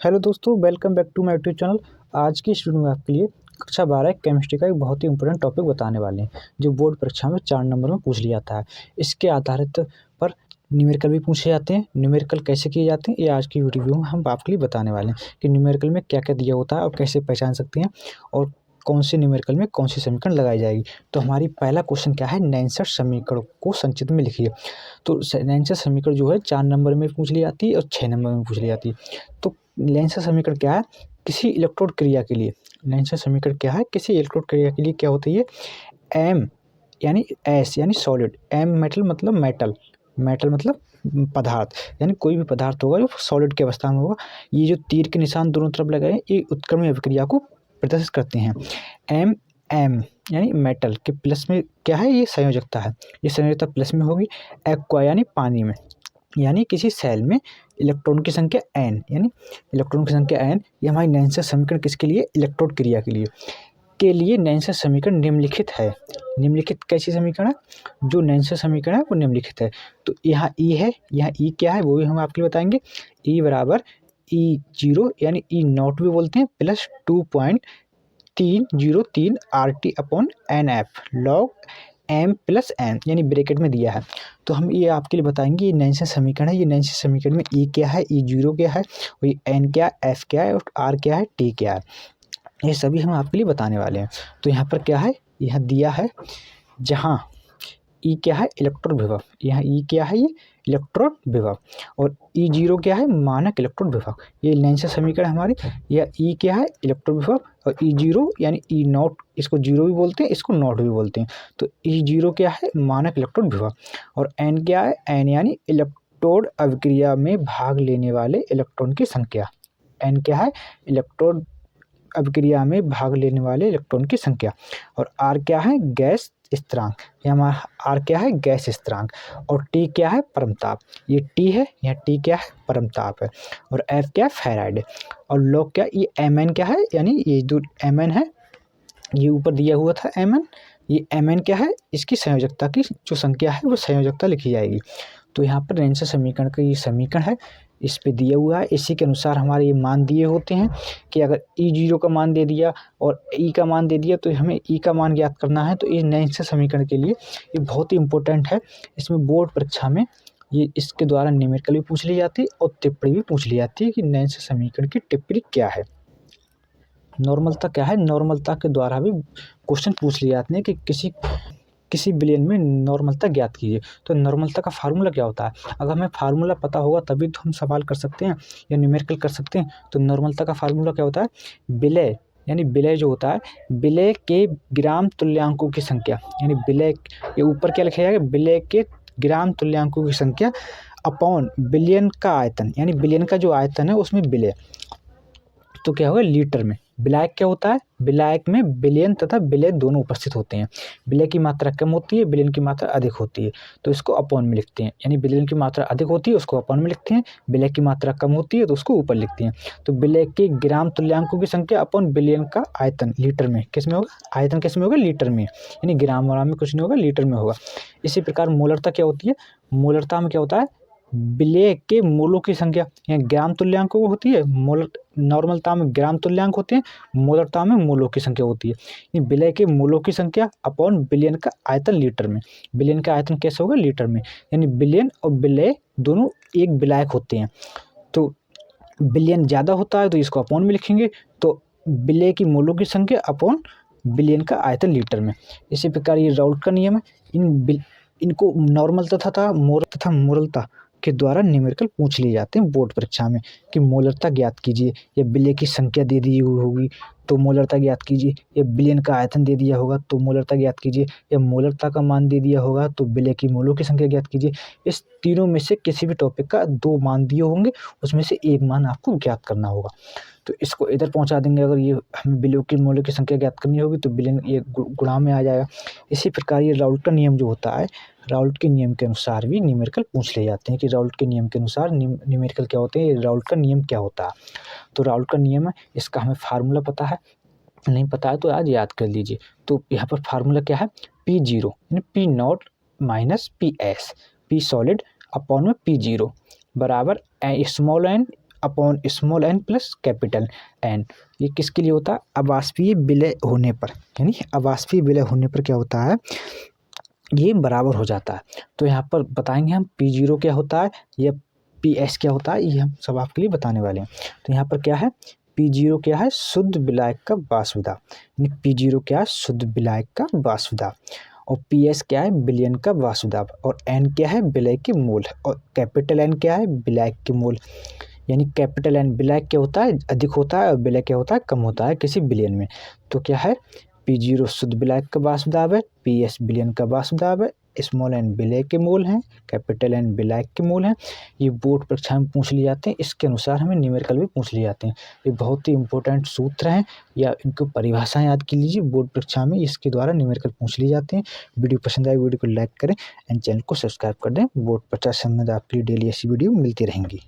Hello दोस्तों, welcome back to my YouTube channel. आज की इस वीडियो में आपके लिए कक्षा 12 केमिस्ट्री का एक बहुत ही इंपॉर्टेंट टॉपिक बताने वाले हैं, जो बोर्ड परीक्षा में 4 नंबर में पूछ लिया जाता है। इसके आधारित पर न्यूमेरिकल भी पूछे जाते हैं। न्यूमेरिकल कैसे किए जाते हैं, ये आज की वीडियो में हम आपके लिए बताने वाले हैं कि न्यूमेरिकल में क्या-क्या दिया होता है और कैसे पहचान सकते हैं और कौन से न्यूमेरिकल में कौन सी समीकरण लगाई जाएगी। तो हमारी पहला क्वेश्चन क्या है, नैनसर समीकरण को संक्षिप्त में लिखिए। तो नैनसर समीकरण जो है 4 नंबर में पूछ ली जाती है और 6 नंबर में पूछ ली जाती है। तो नैनसर समीकरण क्या है, किसी इलेक्ट्रोड क्रिया के लिए नैनसर समीकरण क्या है, किसी इलेक्ट्रोड क्रिया के लिए क्या होती है, एम यानी एस यानी सॉलिड, एम मेटल मतलब मेटल, मेटल मतलब पदार्थ, यानी कोई भी पदार्थ होगा जो सॉलिड की अवस्था में होगा। ये जो तीर के निशान दोनों तरफ लगाए हैं, ये उत्क्रमण अभिक्रिया को प्रदर्शित करते हैं। एम एम यानी मेटल के प्लस में क्या है, ये संयोजकता है, ये संयोजकता प्लस में होगी। एक्वा यानी पानी में, यानी किसी सेल में इलेक्ट्रॉन की संख्या n, यानी इलेक्ट्रॉन की संख्या n। ये हमारी नैनसर समीकरण किसके लिए, इलेक्ट्रोड क्रिया के लिए नैनसर समीकरण निम्नलिखित है। निम्नलिखित कैसी समीकरण है, जो नैनसर समीकरण है वो निम्नलिखित है। तो यहाँ ई है, यहाँ ई क्या है वो भी हम आपके लिए बताएंगे। ई बराबर E0 यानी E0 भी बोलते हैं, plus 2.303 RT upon NF log m plus n, यानी ब्रैकेट में दिया है। तो हम ये आपके लिए बताएंगे, ये नैनसर समीकरण है। ये नैनसर समीकरण में E क्या है, E0 क्या है, और ये n क्या है, F क्या है, और R क्या है, T क्या है, ये सभी हम आपके लिए बताने वाले हैं। तो यहाँ पर क्या है, यह दिया है, जहाँ ई क्या है, इलेक्ट्रॉन विभव, यहाँ ई क्या है, ये इलेक्ट्रॉन विभव, और E0 क्या है, मानक इलेक्ट्रॉन विभव। ये नैनसर समीकरण हमारी, यह ई क्या है, इलेक्ट्रॉन विभव, और E0 यानी E0, इसको जीरो भी बोलते हैं, इसको नॉट भी बोलते हैं। तो E0 क्या है, मानक इलेक्ट्रॉन विभव, और n क्या है, n यानी इलेक्ट्रोड अभिक्रिया में भाग लेने वाले इलेक्ट्रॉन की संख्या। n क्या है, इलेक्ट्रोड अभिक्रिया में भाग लेने वाले इलेक्ट्रॉन की संख्या। और R क्या है, गैस स्थिरांक, ये हमारा R क्या है, गैस स्थिरांक, और T क्या है, परमताप, ये T है, यहाँ T क्या है, परमताप है, और F क्या है, फैराड है, और लॉग क्या, ये Mn क्या है, यानी ये जो Mn है, ये ऊपर दिया हुआ था Mn, ये Mn क्या है, इसकी संयोजकता की जो संख्या है वो संयोजकता लिखी जाएगी। तो यहाँ पर नैनसर समीकरण का ये समीकरण है, इस पे दिया हुआ है, इसी के अनुसार हमारे ये मान दिए होते हैं कि अगर E0 का मान दे दिया और E का मान दे दिया, तो हमें E का मान ज्ञात करना है। तो ये नैनसर समीकरण के लिए ये बहुत ही इंपॉर्टेंट है। इसमें बोर्ड परीक्षा में ये इसके द्वारा न्यूमेरिकल भी पूछ ली जाती है और टिप्पणी भी पूछ ली जाती है कि नैनसर समीकरण की टिप्पणी क्या है। नॉर्मलता क्या है, नॉर्मलता के द्वारा भी क्वेश्चन पूछ लिए जाते हैं कि किसी विलयन में नॉर्मलता ज्ञात कीजिए। तो नॉर्मलता का फार्मूला क्या होता है, अगर हमें फार्मूला पता होगा तभी तो हम सवाल कर सकते हैं या न्यूमेरिकल कर सकते हैं। तो नॉर्मलता का फार्मूला क्या होता है, विलय यानी विलय जो होता है, विलय के ग्राम तुल्यांकों की संख्या, यानी विलय, ये ऊपर क्या लिखा जाएगा, विलय के ग्राम तुल्यांकों की संख्या अपॉन विलयन का आयतन, यानी विलयन का जो आयतन है उसमें विलय, तो क्या होगा, लीटर में। विलायक क्या होता है, विलायक में विलयन तथा विलय दोनों उपस्थित होते हैं। विलय की मात्रा कम होती है, विलयन की मात्रा अधिक होती है, तो इसको अपॉन में लिखते हैं। यानी विलयन की मात्रा अधिक होती है उसको अपॉन में लिखते हैं, विलय की मात्रा कम होती है तो उसको ऊपर लिखते हैं। तो विलय के ग्राम तुल्यांकों की संख्या अपॉन विलयन का आयतन लीटर में, किस में होगा, आयतन किस में होगा, लीटर में, यानी ग्राम वाला में कुछ नहीं होगा, लीटर में होगा। इसी प्रकार मोलरता क्या होती है, मोलरता में क्या होता है, विलय के मोलों की संख्या, यहाँ ग्राम तुल्यांकों को होती है, मोलर नॉर्मलता में ग्राम तुल्यांक होते हैं, मोलरता में मोलों की संख्या होती है। ये विलय के मोलों की संख्या अपॉन विलयन का आयतन लीटर में, विलयन का आयतन कैसे होगा, लीटर में, यानी विलयन और विलय दोनों एक विलायक होते हैं। तो विलयन ज़्यादा होता है तो इसको अपॉन में लिखेंगे, तो विलय की मोलों की संख्या अपॉन विलयन का आयतन लीटर में। इसी प्रकार ये राउल्ट का नियम है। इनको नॉर्मल तथा मोलरता के द्वारा न्यूमेरिकल पूछ लिए जाते हैं बोर्ड परीक्षा में कि मोलरता ज्ञात कीजिए, या विलय की संख्या दे दी होगी तो मोलरता ज्ञात कीजिए, या विलयन का आयतन दे दिया होगा तो मोलरता ज्ञात कीजिए, या मोलरता का मान दे दिया होगा तो विलय की मोलों की संख्या ज्ञात कीजिए। इस तीनों में से किसी भी टॉपिक का 2 मान दिए होंगे, उसमें से एक मान आपको ज्ञात करना होगा। तो इसको इधर पहुंचा देंगे, अगर ये हमें विलय की मोलों की संख्या ज्ञात करनी होगी तो विलयन ये गुणा में आ जाएगा। इसी प्रकार ये राउल्ट का नियम जो होता है, राउल्ट के नियम के अनुसार भी न्यूमेरिकल पूछ ले जाते हैं कि राउल्ट के नियम के अनुसार न्यूमेरिकल क्या होते हैं, ये राउल्ट का नियम क्या होता है। तो राउल्ट का नियम है, इसका हमें फार्मूला पता है, नहीं पता है तो आज याद कर लीजिए। तो यहाँ पर फार्मूला क्या है, P0 यानी P0 minus PS, P solid upon में P0 बराबर small n upon small n plus capital n. ये किसके लिए होता है? अवाष्पीय विलय होने पर, यानी अवाष्पीय विलय होने पर क्या होता है, ये बराबर हो जाता है। तो यहाँ पर बताएंगे हम P0 क्या होता है या PS क्या होता है, ये हम सब आपके लिए बताने वाले हैं। तो यहाँ पर क्या है, P0 क्या है, शुद्ध विलायक का वाष्प दाब, यानी P0 क्या है, शुद्ध विलायक का वाष्प दाब, और PS क्या है, विलयन का वाष्प दाब, और N क्या है, विलय के मोल, और कैपिटल N क्या है, विलायक के मोल। यानी कैपिटल N विलायक क्या होता है, अधिक होता है, और विलय क्या होता है, कम होता है किसी विलयन में। तो क्या है, P0 शुद्ध विलायक का वाष्प दाब है, PS विलयन का वाष्प दाब है, स्मॉल n विलय के मोल हैं, कैपिटल N विलायक के मोल हैं। ये बोर्ड परीक्षा में पूछ लिए जाते हैं, इसके अनुसार हमें न्यूमेरिकल भी पूछ लिए जाते हैं। ये बहुत ही इंपॉर्टेंट सूत्र हैं, या इनको परिभाषाएं याद की लीजिए, बोर्ड परीक्षा में इसके द्वारा न्यूमेरिकल पूछ लिए जाते हैं। वीडियो पसंद आए वीडियो को लाइक करें एंड चैनल को सब्सक्राइब कर दें। बोर्ड परीक्षा से संबंधित आपके लिए डेली ऐसी वीडियो मिलती रहेंगी।